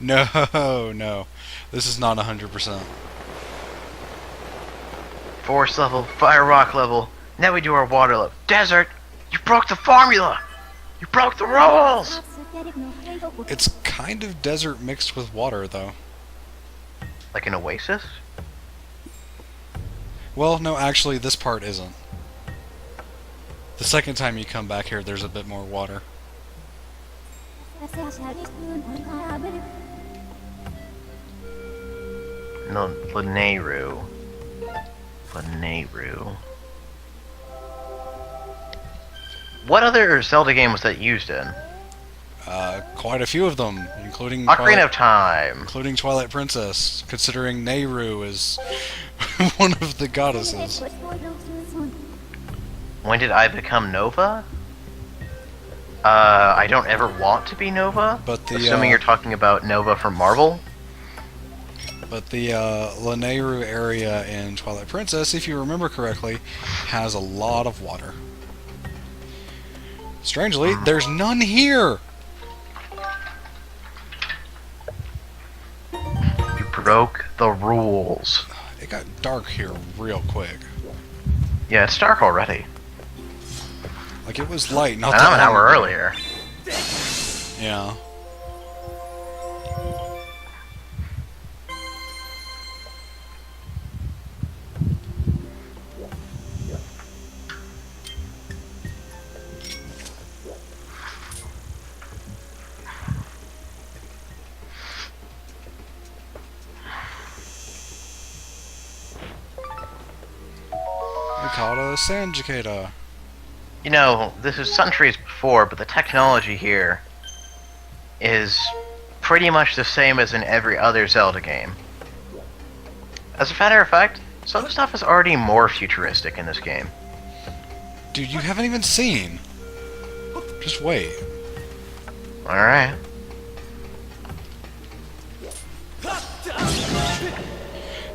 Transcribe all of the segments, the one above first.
No, no. This is not 100%. Forest level, fire rock level. Now we do our water level. Desert! You broke the formula! You broke the rules! It's kind of desert mixed with water, though. Like an oasis? Well, no, actually, this part isn't. The second time you come back here, there's a bit more water. No, Lanayru. Lanayru. What other Zelda game was that used in? Quite a few of them, including Ocarina of Time. including Twilight Princess, considering Nehru is one of the goddesses. When did I become Nova? I don't ever want to be Nova. But the assuming you're talking about Nova from Marvel. But the Lanayru area in Twilight Princess, if you remember correctly, has a lot of water. Strangely, there's none here! You broke the rules. It got dark here real quick. Yeah, it's dark already. Like, it was light, not And that I'm an hour long ago. earlier. Yeah. We caught a sand cicada. You know, this is centuries before, but the technology here is pretty much the same as in every other Zelda game. As a matter of fact, some stuff is already more futuristic in this game. Dude, you haven't even seen. Just wait. Alright.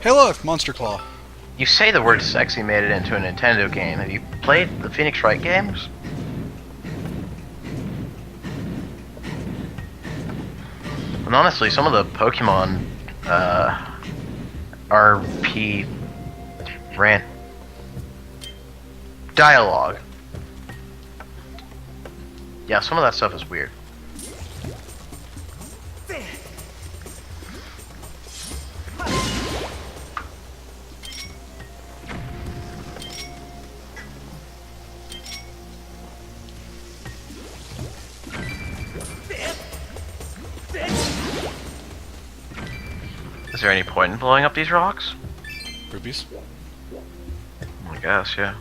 Hey look, Monster Claw. You say the word sexy made it into a Nintendo game. Have you played the Phoenix Wright games? And honestly, some of the Pokemon RP rant dialogue. Yeah, some of that stuff is weird. Is there any point in blowing up these rocks? Rubies. I guess, yeah.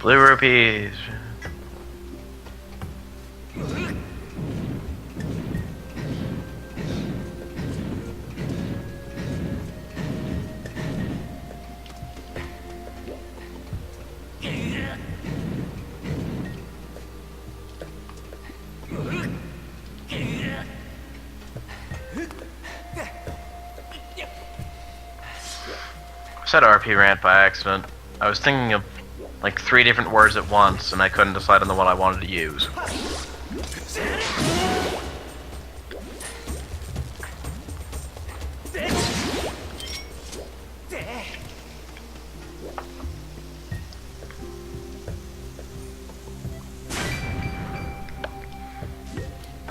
Blue rupees. I said RP rant by accident. I was thinking of like 3 different words at once, and I couldn't decide on the one I wanted to use.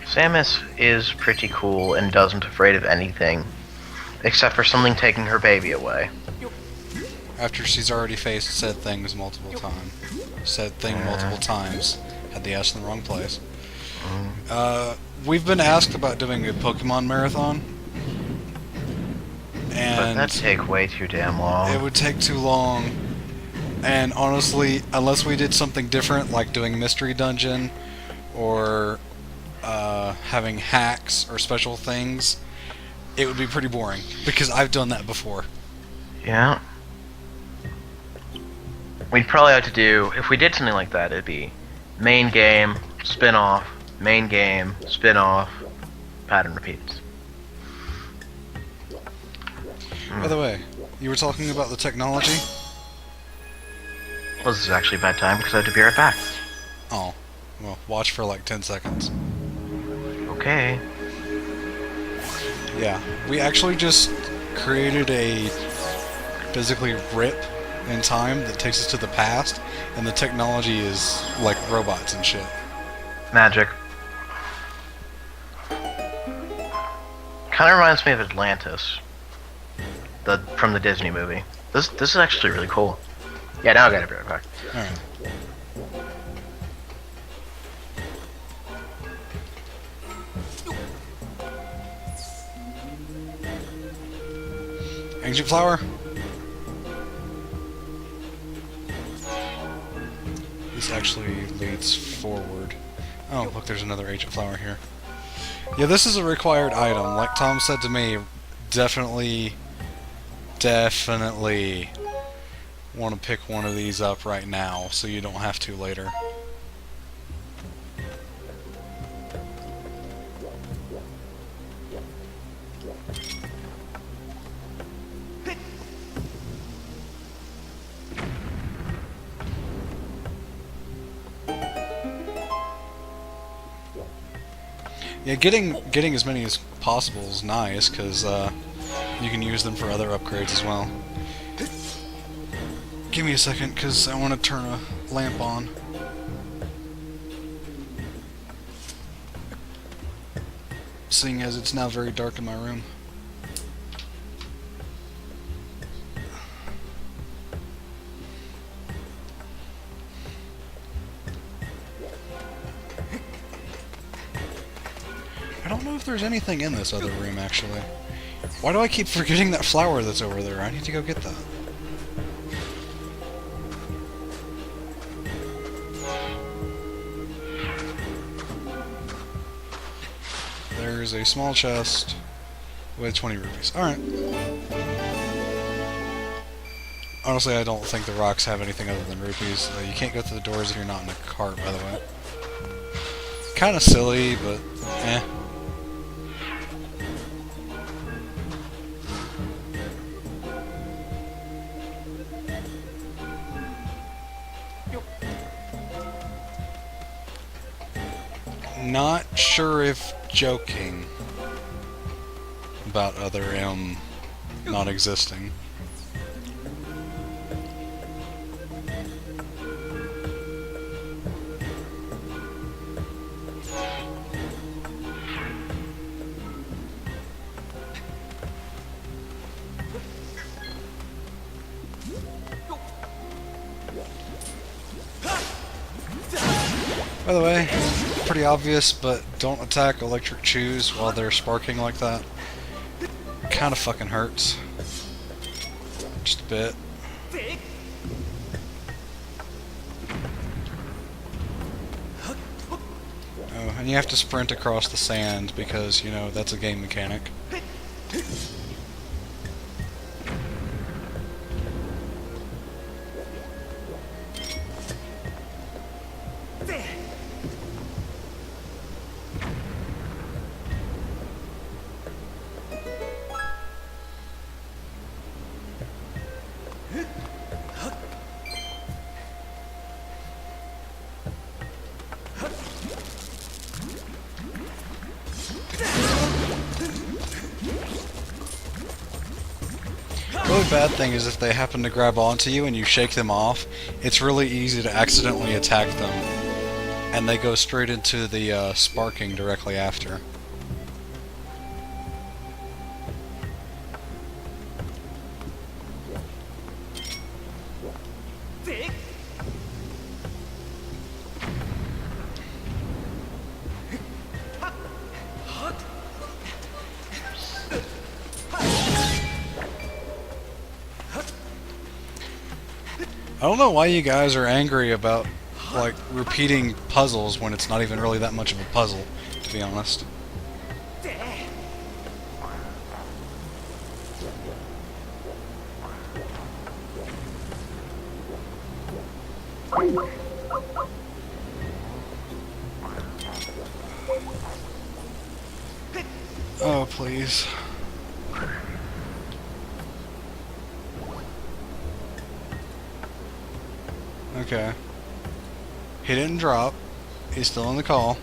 Samus is pretty cool and doesn't afraid of anything, except for something taking her baby away. After she's already faced said things multiple times. Said thing multiple times. Had the S in the wrong place. We've been asked about doing a Pokemon marathon. But And that'd take way too damn long. it would take too long. And honestly, unless we did something different, like doing Mystery Dungeon, or having hacks or special things, it would be pretty boring. Because I've done that before. Yeah. We'd probably have to do, if we did something like that, it'd be main game, spin-off, main game, spin-off, pattern repeats. By the way, you were talking about the technology? Well, this is actually a bad time because I have to be right back. Oh, Well, watch for like 10 seconds. Okay. Yeah, we actually just created a physically rip in time that takes us to the past, and the technology is like robots and shit. Magic. Kind of reminds me of Atlantis, from the Disney movie. This is actually really cool. Yeah, now I gotta be right back. All right. Ancient flower. This actually leads forward. Oh, look, there's another ancient flower here. Yeah, this is a required item. Like Tom said to me, definitely want to pick one of these up right now so you don't have to later. Yeah, getting as many as possible is nice, because you can use them for other upgrades as well. Give me a second, because I want to turn a lamp on. Seeing as it's now very dark in my room. I don't know if there's anything in this other room, actually. Why do I keep forgetting that flower that's over there? I need to go get that. There's a small chest with 20 rupees. Alright. Honestly, I don't think the rocks have anything other than rupees. You can't go through the doors if you're not in a cart, by the way. Kinda silly, but eh. Not sure if joking about other M not existing. By the way, pretty obvious, but don't attack electric chews while they're sparking like that. Kinda fucking hurts. Just a bit. Oh, and you have to sprint across the sand because, you know, that's a game mechanic. The really bad thing is if they happen to grab onto you and you shake them off, it's really easy to accidentally attack them. And they go straight into the sparking directly after. I don't know why you guys are angry about, like, repeating puzzles when it's not even really that much of a puzzle, to be honest. Oh, please. Okay. He didn't drop. He's still on the call.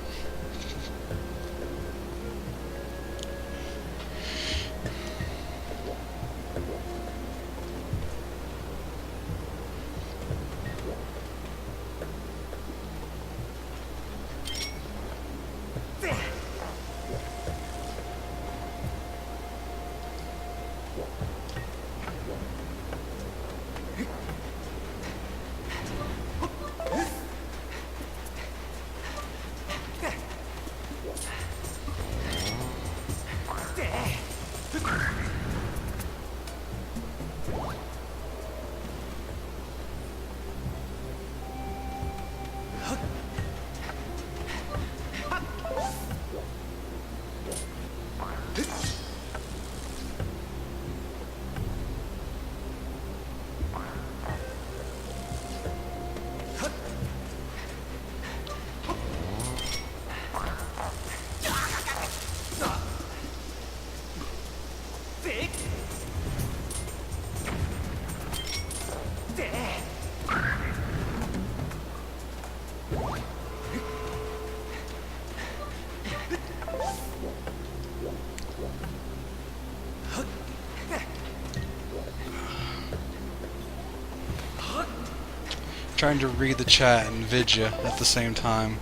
Trying to read the chat and vidya at the same time.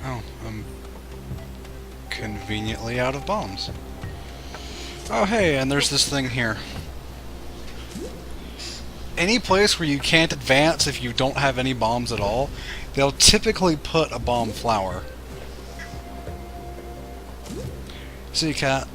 Oh, I'm conveniently out of bombs. Oh hey, and there's this thing here. Any place where you can't advance if you don't have any bombs at all, they'll typically put a bomb flower. See you, cat.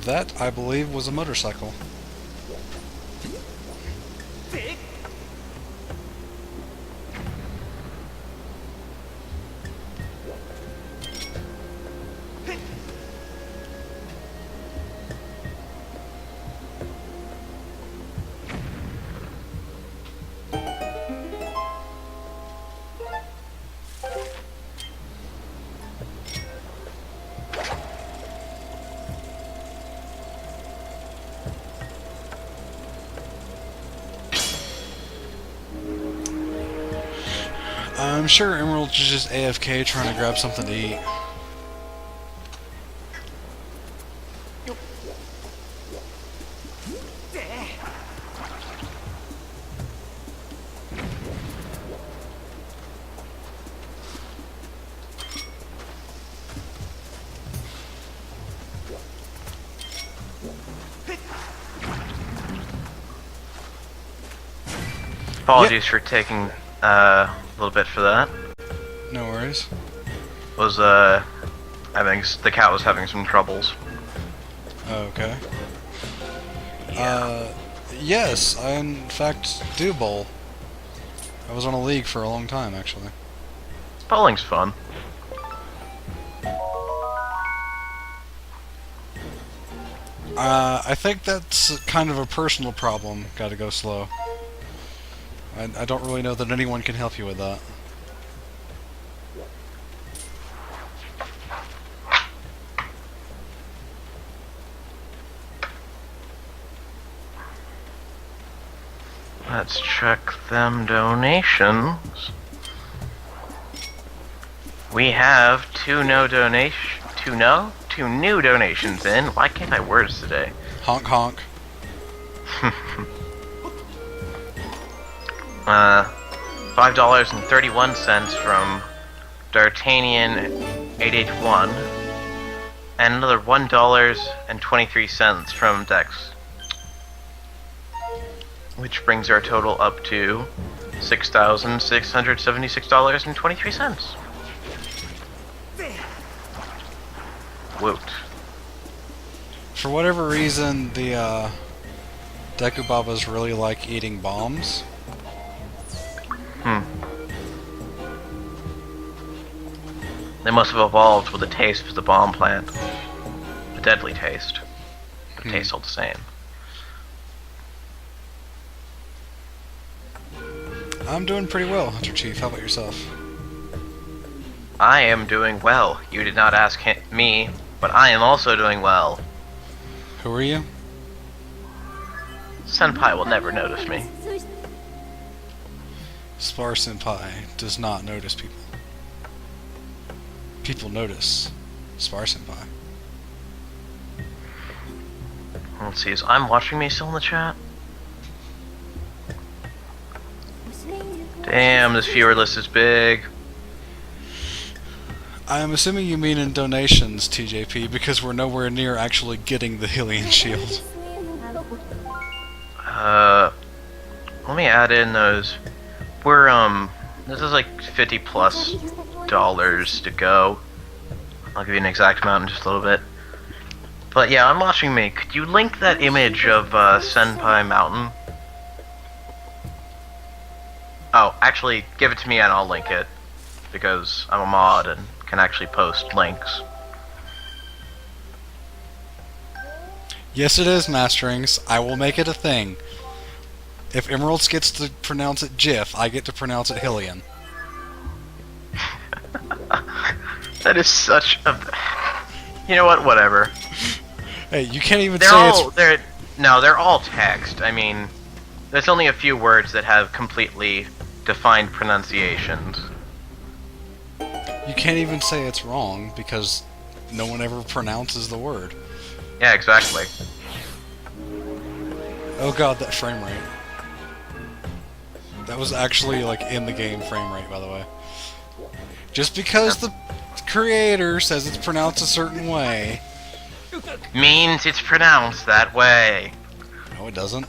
That, I believe, was a motorcycle. I'm sure Emerald's just AFK trying to grab something to eat. Apologies for taking a little bit for that. No worries. I think the cat was having some troubles. Okay. Yes, I in fact do bowl. I was on a league for a long time, actually. Bowling's fun. I think that's kind of a personal problem. Gotta go slow. I don't really know that anyone can help you with that. Let's check them donations. We have two new donations in. Why can't I words today? Honk honk. $5.31 from D'Artagnan881, and another $1.23 from Dex, which brings our total up to $6,676.23. Woot. For whatever reason, the Dekubabas really like eating bombs. They must have evolved with a taste for the bomb plant. A deadly taste. But it tastes all the same. I'm doing pretty well, Hunter Chief. How about yourself? I am doing well. You did not ask me, but I am also doing well. Who are you? Senpai will never notice me. Spar Senpai does not notice people. People notice Spar Senpai. Let's see, is I'm watching me still in the chat? Damn, this viewer list is big. I am assuming you mean in donations, TJP, because we're nowhere near actually getting the Hylian shield. Let me add in those. We're, this is like $50 plus to go. I'll give you an exact amount in just a little bit. But yeah, I'm watching me. Could you link that image of, Senpai Mountain? Oh, actually, give it to me and I'll link it. Because I'm a mod and can actually post links. Yes, it is, Masterings. I will make it a thing. If Emeralds gets to pronounce it GIF, I get to pronounce it Hylian. That is such a... You know what? Whatever. Hey, you can't even say it's... they're all text. I mean, there's only a few words that have completely defined pronunciations. You can't even say it's wrong, because no one ever pronounces the word. Yeah, exactly. Oh god, that frame rate. That was actually, like, in the game frame rate, by the way. Just because the creator says it's pronounced a certain way... Means it's pronounced that way. No, it doesn't.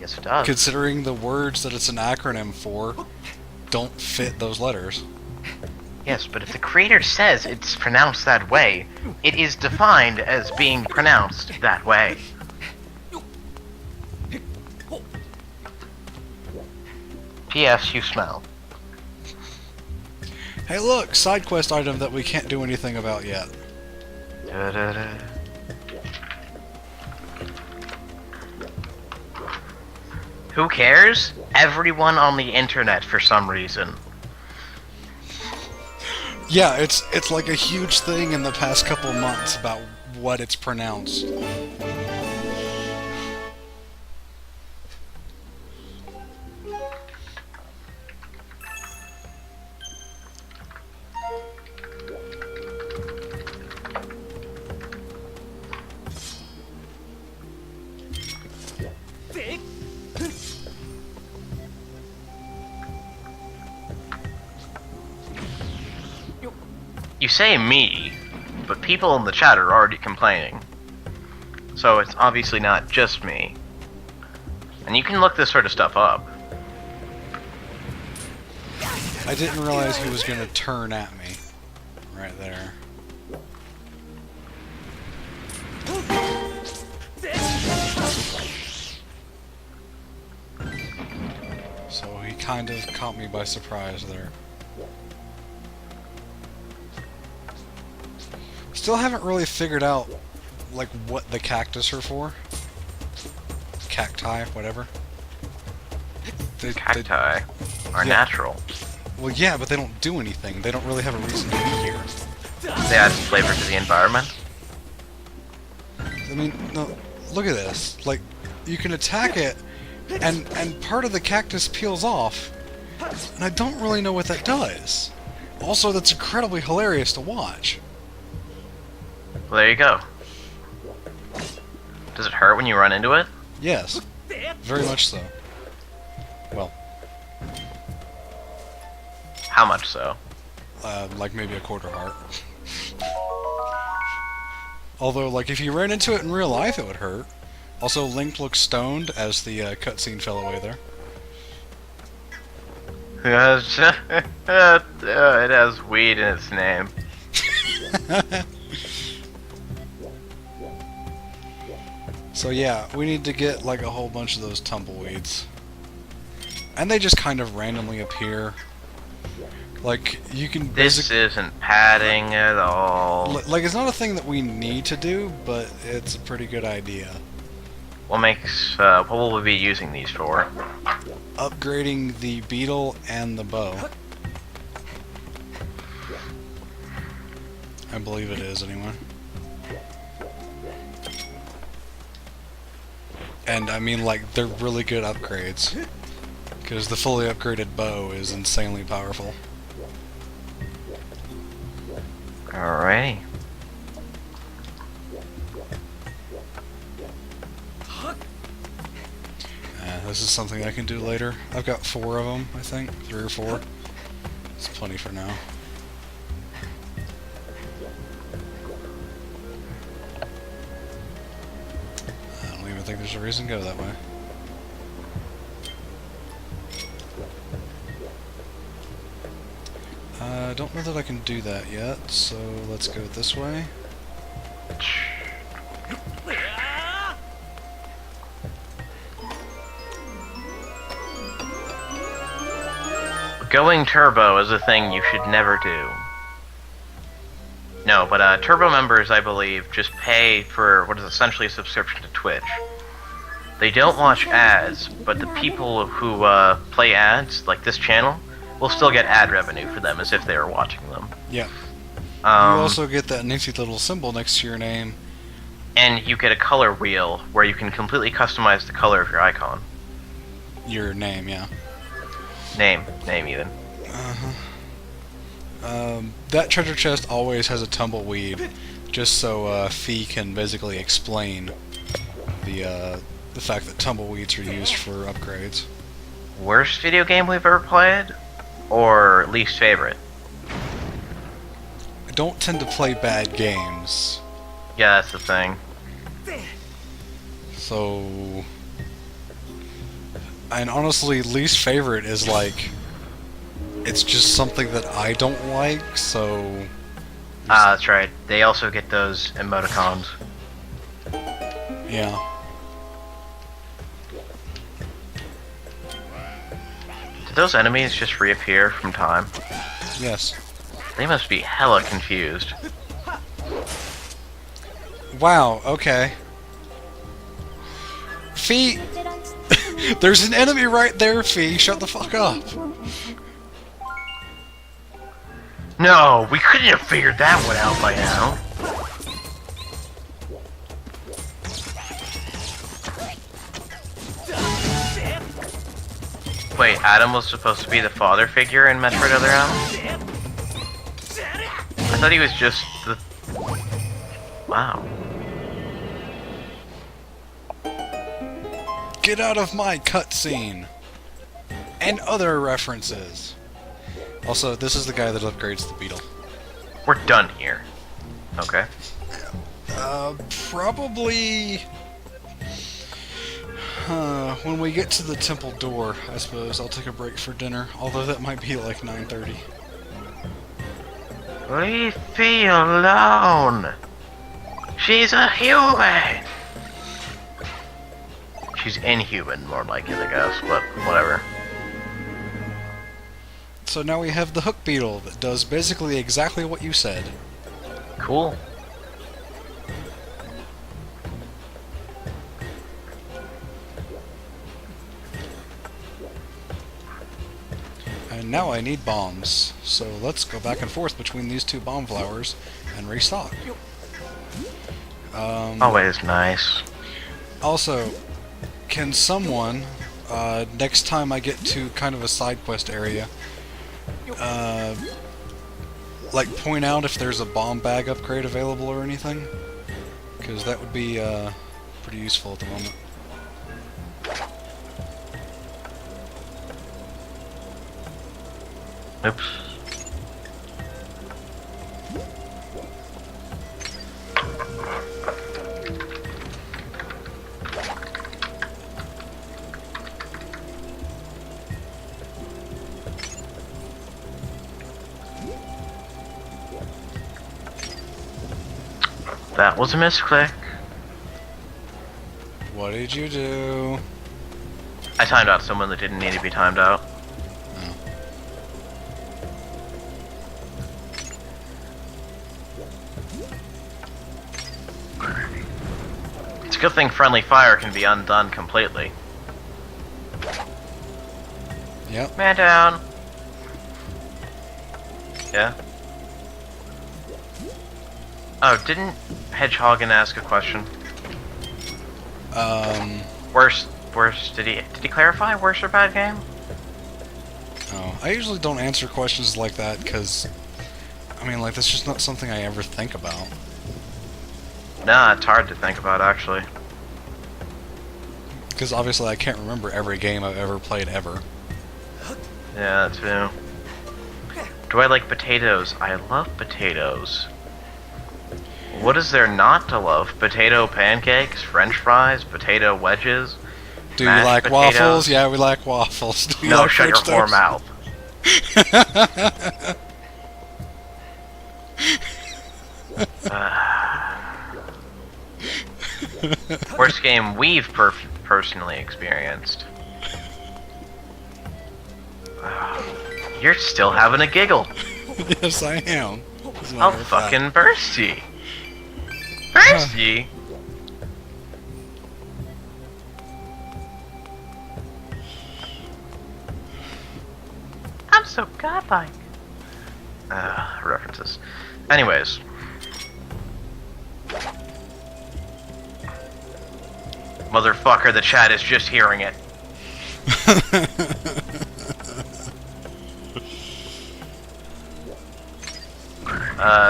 Yes, it does. Considering the words that it's an acronym for don't fit those letters. Yes, but if the creator says it's pronounced that way, it is defined as being pronounced that way. P.S. You smell. Hey look, side quest item that we can't do anything about yet. Da-da-da. Who cares? Everyone on the internet for some reason. Yeah, it's like a huge thing in the past couple months about what it's pronounced. You say me, but people in the chat are already complaining. So it's obviously not just me. And you can look this sort of stuff up. I didn't realize he was gonna turn at me. Right there. So he kind of caught me by surprise there. Still haven't really figured out, like, what the cactus are for. Cacti, whatever. Cacti are yeah. natural. Well, yeah, but they don't do anything. They don't really have a reason to be here. They add flavor to the environment. I mean, no, look at this. Like, you can attack it, and part of the cactus peels off, and I don't really know what that does. Also, that's incredibly hilarious to watch. Well, there you go. Does it hurt when you run into it? Yes, very much so. Well, How much so? like maybe a quarter heart. Although, like, if you ran into it in real life, it would hurt. Also, Link looks stoned as the cutscene fell away there. It has weed in its name. So yeah, we need to get like a whole bunch of those tumbleweeds. And they just kind of randomly appear. Like, you can This isn't padding at all. like, it's not a thing that we need to do, but it's a pretty good idea. What will we be using these for? Upgrading the beetle and the bow. I believe it is, anyway. And I mean, like, they're really good upgrades. Because the fully upgraded bow is insanely powerful. Alrighty. This is something I can do later. I've got 4 of them, I think. 3 or 4. It's plenty for now. I don't even think there's a reason to go that way. I don't know that I can do that yet, so let's go this way. Going turbo is a thing you should never do. No, but turbo members, I believe, just pay for what is essentially a subscription to Twitch. They don't watch ads, but the people who play ads, like this channel, will still get ad revenue for them as if they were watching them. Yeah. You also get that nifty little symbol next to your name. And you get a color wheel where you can completely customize the color of your icon. Your name, yeah. Name even. That treasure chest always has a tumbleweed, just so Fee can basically explain the fact that tumbleweeds are used for upgrades. Worst video game we've ever played? Or least favorite? I don't tend to play bad games. Yeah, that's the thing. So... And honestly, least favorite is like... It's just something that I don't like, so... Ah, that's right. They also get those emoticons. Yeah. Did those enemies just reappear from time? Yes. They must be hella confused. Wow, okay. Fee! There's an enemy right there, Fee! Shut the fuck up! No, we couldn't have figured that one out by now. Wait, Adam was supposed to be the father figure in Metroid Other M? I thought he was just the... Wow. Get out of my cutscene! And other references! Also, this is the guy that upgrades the beetle. We're done here. Okay. Probably... when we get to the temple door, I suppose I'll take a break for dinner, although that might be like 9:30. Leave Fee alone! She's a human! She's inhuman, more like it, I guess, but whatever. So now we have the hook beetle that does basically exactly what you said. Cool. And now I need bombs, so let's go back and forth between these 2 bomb flowers and restock. Always nice. Also, can someone, next time I get to kind of a side quest area, like, point out if there's a bomb bag upgrade available or anything? Because that would be, pretty useful at the moment. Oops. That was a misclick. What did you do? I timed out someone that didn't need to be timed out. Oh. It's a good thing friendly fire can be undone completely. Yep. Man down. Yeah. Oh, didn't Hedgehoggin ask a question? Worst. Did he clarify? Worst or bad game? Oh, I usually don't answer questions like that because, I mean, like, that's just not something I ever think about. Nah, it's hard to think about, actually. Because obviously I can't remember every game I've ever played ever. Yeah, that too. Do I like potatoes? I love potatoes. What is there not to love? Potato pancakes, french fries, potato wedges. Do you like potatoes? waffles? Yeah, we like waffles. Do you No, like shut your French whore toast? mouth. Worst game we've personally experienced. You're still having a giggle. Yes, I am. As a I'll matter of fact. fucking burst ye. Burst ye? I'm so godlike. References. Anyways. Motherfucker, the chat is just hearing it.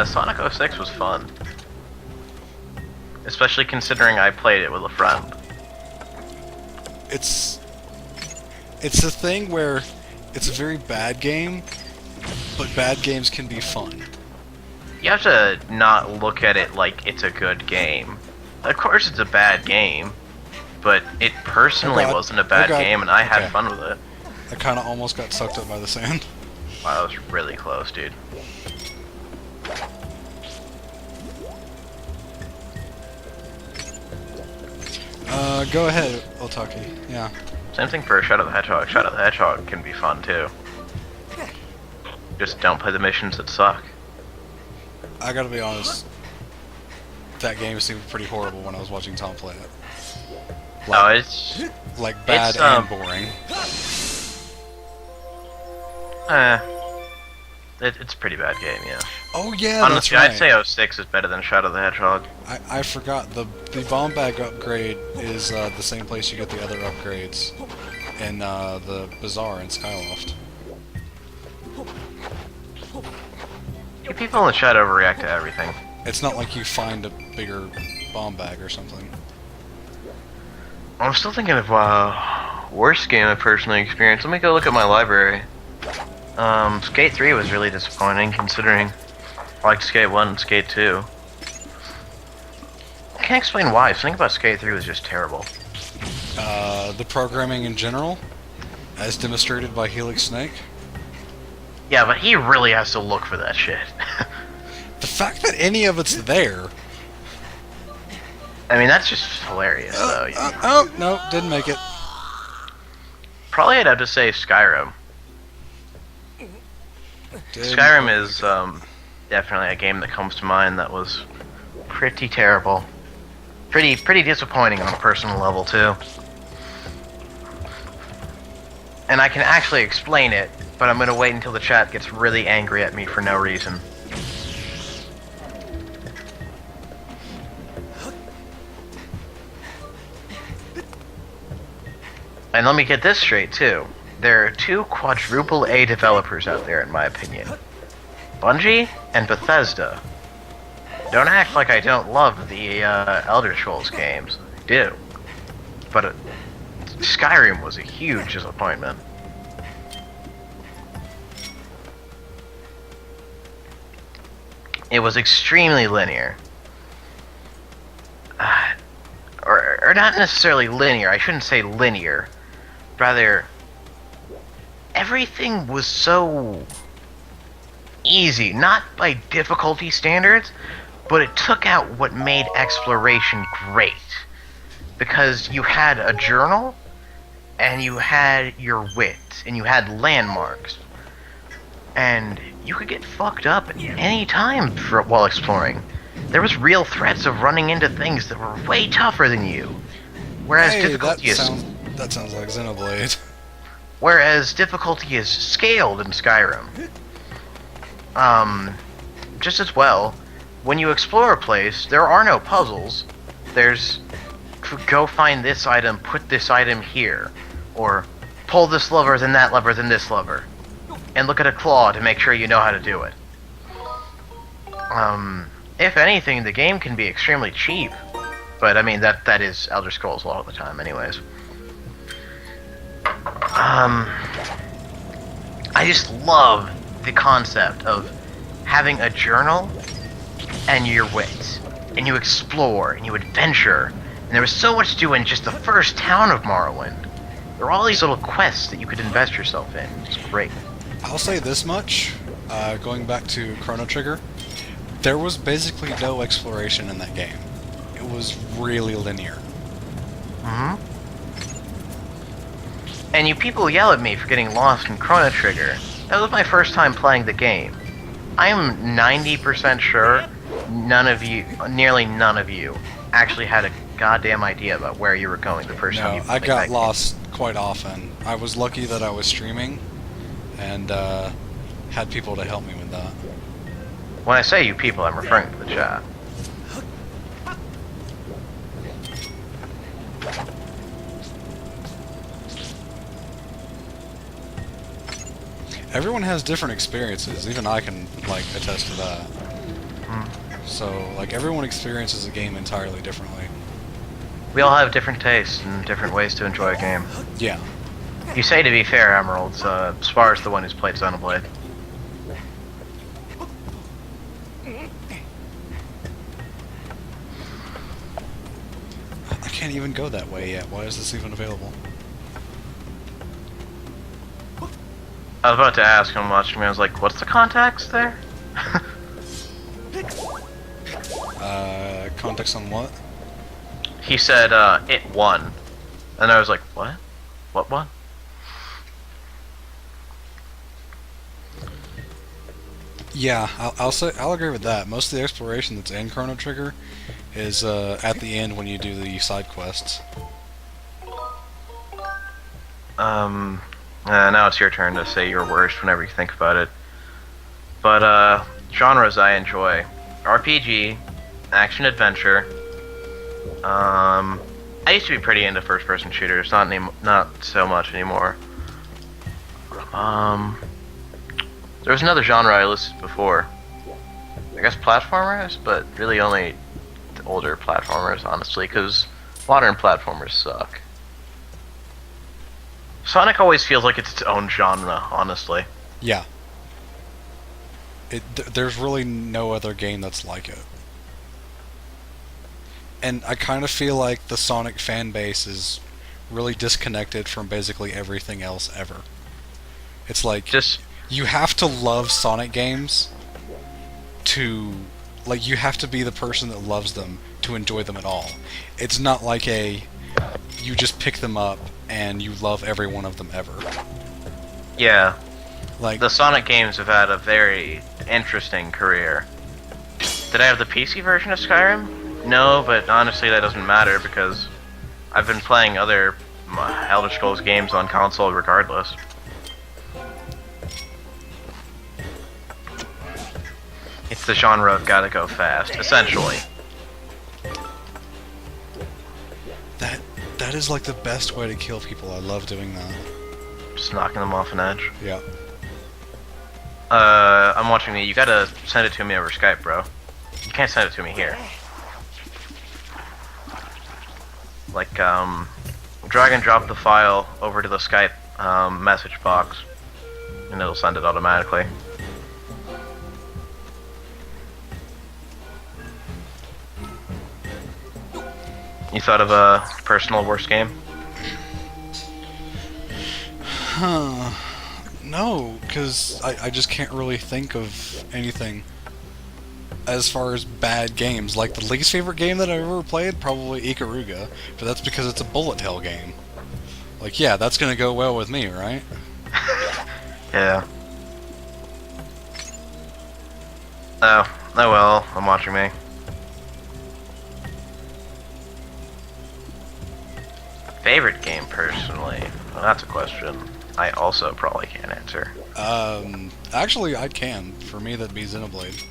Sonic 06 was fun. Especially considering I played it with a friend. It's a thing where it's a very bad game, but bad games can be fun. You have to not look at it like it's a good game. Of course it's a bad game, but it personally wasn't a bad game and I had fun with it. I kinda almost got sucked up by the sand. Wow, that was really close, dude. Go ahead, Otaki. Yeah. Same thing for Shadow the Hedgehog. Shadow the Hedgehog can be fun too. Just don't play the missions that suck. I gotta be honest, that game seemed pretty horrible when I was watching Tom play it. No, it's... Like, bad it's, and boring. It's a pretty bad game, yeah. Oh yeah, Honestly, that's right. I'd say 06 is better than Shadow the Hedgehog. I forgot, the bomb bag upgrade is the same place you get the other upgrades in the Bazaar in Skyloft. You people in the chat overreact to everything. It's not like you find a bigger bomb bag or something. I'm still thinking of worst game I've personally experienced. Let me go look at my library. Skate 3 was really disappointing considering I liked Skate 1 and Skate 2. I can't explain why. Something about Skate 3 was just terrible. The programming in general, as demonstrated by Helix Snake. Yeah, but he really has to look for that shit. The fact that any of it's there. I mean, that's just hilarious, though. Oh, no, didn't make it. Probably I'd have to say Skyrim. Skyrim is definitely a game that comes to mind that was pretty terrible. Pretty disappointing on a personal level, too. And I can actually explain it, but I'm gonna wait until the chat gets really angry at me for no reason. And let me get this straight, too. There are two quadruple A developers out there, in my opinion. Bungie and Bethesda. Don't act like I don't love the Elder Scrolls games. I do. But Skyrim was a huge disappointment. It was extremely linear. Or not necessarily linear, I shouldn't say linear. Rather, everything was so easy, not by difficulty standards, but it took out what made exploration great. Because you had a journal, and you had your wit, and you had landmarks. And you could get fucked up at any time while exploring. There was real threats of running into things that were way tougher than you. Whereas difficulty that sounds like Xenoblade. Whereas difficulty is scaled in Skyrim. Just as well, when you explore a place, there are no puzzles. There's go find this item, put this item here, or pull this lever, then that lever, then this lever, and look at a claw to make sure you know how to do it. If anything, the game can be extremely cheap, but I mean that is Elder Scrolls a lot of the time, anyways. I just love the concept of having a journal and your wit, and you explore and you adventure, and there was so much to do in just the first town of Morrowind. There were all these little quests that you could invest yourself in. It's great. I'll say this much, going back to Chrono Trigger, there was basically no exploration in that game. It was really linear. Mm-hmm. And you people yell at me for getting lost in Chrono Trigger. That was my first time playing the game. I am 90% sure nearly none of you, actually had a goddamn idea about where you were going the first time you played I got that game. lost quite often. I was lucky that I was streaming, and had people to help me with that. When I say you people, I'm referring to the chat. Everyone has different experiences. Even I can, like, attest to that. So, like, everyone experiences a game entirely differently. We all have different tastes and different ways to enjoy a game. Yeah. You say, to be fair, Emerald, Spar's the one who's played Xenoblade. I can't even go that way yet. Why is this even available? I was about to ask him watching me, I was like, what's the context there? Context on what? He said, it won. And I was like, what? What won? Yeah, I'll agree with that. Most of the exploration that's in Chrono Trigger is at the end when you do the side quests. Now it's your turn to say your worst whenever you think about it. But, genres I enjoy. RPG, action-adventure. I used to be pretty into first-person shooters, not so much anymore. There was another genre I listed before. I guess platformers, but really only the older platformers, honestly, because modern platformers suck. Sonic always feels like it's its own genre, honestly. Yeah. There's really no other game that's like it. And I kind of feel like the Sonic fan base is really disconnected from basically everything else ever. It's like, you have to love Sonic games to, like, you have to be the person that loves them to enjoy them at all. It's not like you just pick them up and you love every one of them ever. Yeah. Like, the Sonic games have had a very interesting career. Did I have the PC version of Skyrim? No, but honestly that doesn't matter because I've been playing other Elder Scrolls games on console regardless. It's the genre of gotta go fast, essentially. That is like the best way to kill people. I love doing that. Just knocking them off an edge. Yeah. I'm watching me. You gotta send it to me over Skype, bro. You can't send it to me here. Like, drag and drop the file over to the Skype message box, and it'll send it automatically. You thought of a personal worst game? Huh. No, because I just can't really think of anything as far as bad games. Like, the least favorite game that I've ever played, probably Ikaruga, but that's because it's a bullet hell game. Like, yeah, that's gonna go well with me, right? Yeah. Oh well, I'm watching me. Favorite game, personally? Well, that's a question I also probably can't answer. Actually, I can. For me, that'd be Xenoblade.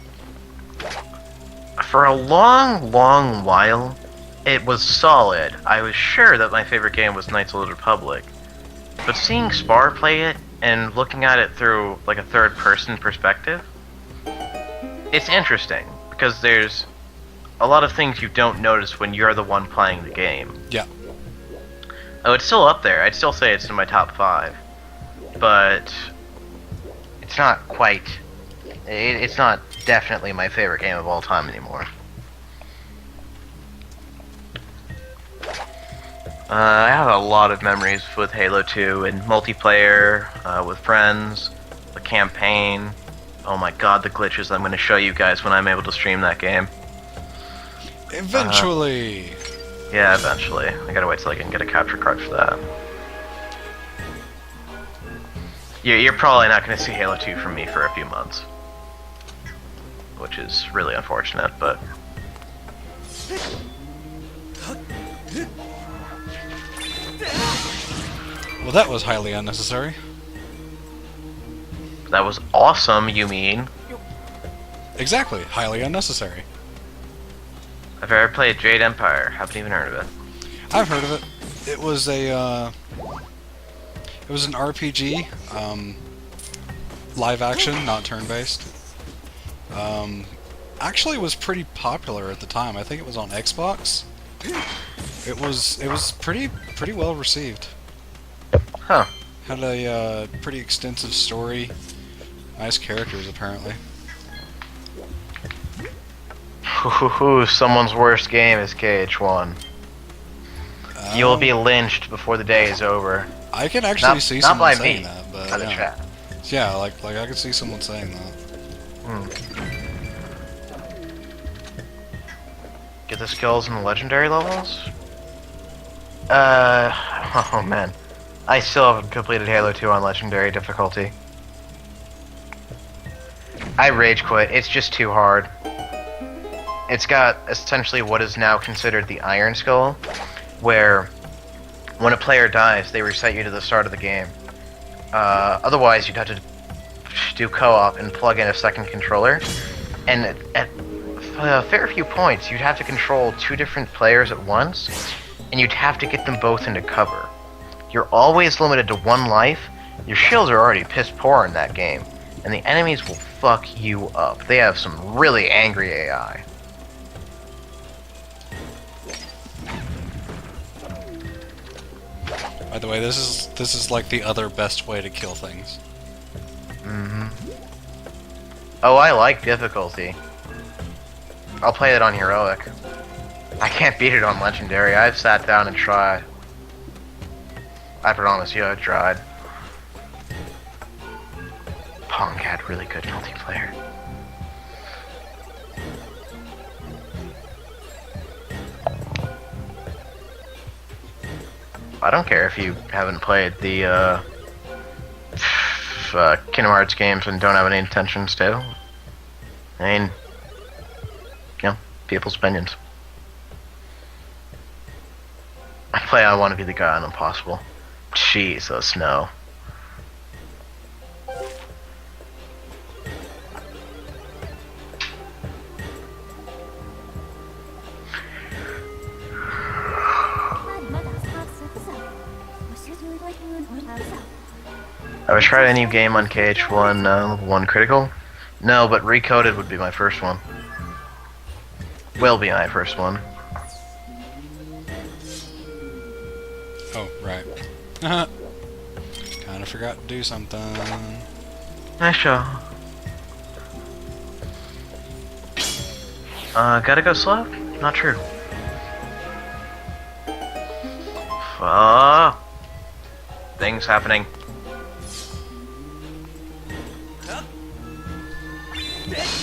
For a long, long while, it was solid. I was sure that my favorite game was Knights of the Old Republic. But seeing Spar play it, and looking at it through, like, a third-person perspective, it's interesting, because there's a lot of things you don't notice when you're the one playing the game. Yeah. Oh, it's still up there. I'd still say it's in my top 5. But it's not quite... It's not definitely my favorite game of all time anymore. I have a lot of memories with Halo 2 and multiplayer, with friends, the campaign. Oh my god, the glitches I'm going to show you guys when I'm able to stream that game. Eventually! Yeah, eventually. I gotta wait till I can get a capture card for that. You're probably not going to see Halo 2 from me for a few months. Which is really unfortunate, but... Well, that was highly unnecessary. That was awesome, you mean? Exactly, highly unnecessary. I've ever played Jade Empire. Haven't even heard of it. I've heard of it. It was a, it was an RPG, live action, not turn-based. Actually was pretty popular at the time. I think it was on Xbox. It was pretty well received. Huh. Had a pretty extensive story. Nice characters, apparently. Someone's worst game is KH1. You will be lynched before the day is over. I can actually see someone saying that, but by the chat. Yeah, like I could see someone saying that. Get the skills in the legendary levels? Oh man. I still haven't completed Halo 2 on legendary difficulty. I rage quit. It's just too hard. It's got essentially what is now considered the Iron Skull, where when a player dies, they reset you to the start of the game. Otherwise, you'd have to do co-op and plug in a second controller. And at a fair few points, you'd have to control 2 different players at once, and you'd have to get them both into cover. You're always limited to 1 life. Your shields are already piss poor in that game, and the enemies will fuck you up. They have some really angry AI. By the way, this is like the other best way to kill things. Oh, I like difficulty. I'll play it on heroic. I can't beat it on legendary. I've sat down and tried. I promise you, I've tried. Pong had really good multiplayer. I don't care if you haven't played the Kingdom Hearts games and don't have any intentions to. I mean, you know, people's opinions. I want to be the guy on Impossible. Jesus, no. Have I tried a new game on KH1 level 1 critical? No, but Recoded would be my first one. Will be my first one. Oh, right. Kinda forgot to do something. Nice show. Gotta go slow? Not true. Things happening.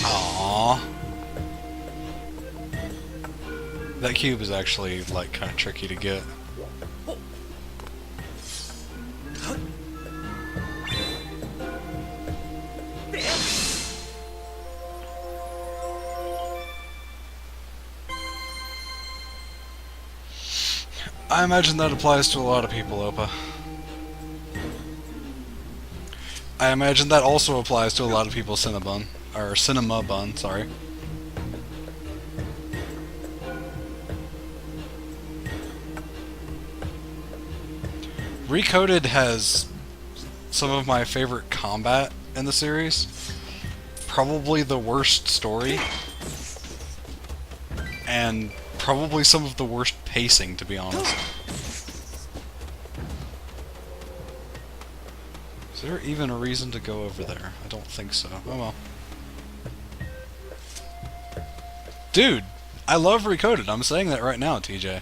Aww. That cube is actually, like, kinda tricky to get. I imagine that applies to a lot of people, Opa. I imagine that also applies to a lot of people, Cinnabon. Or Cinema Bun, sorry. Recoded has some of my favorite combat in the series. Probably the worst story. And probably some of the worst pacing, to be honest. Is there even a reason to go over there? I don't think so. Oh well. Dude, I love Recoded. I'm saying that right now, TJ.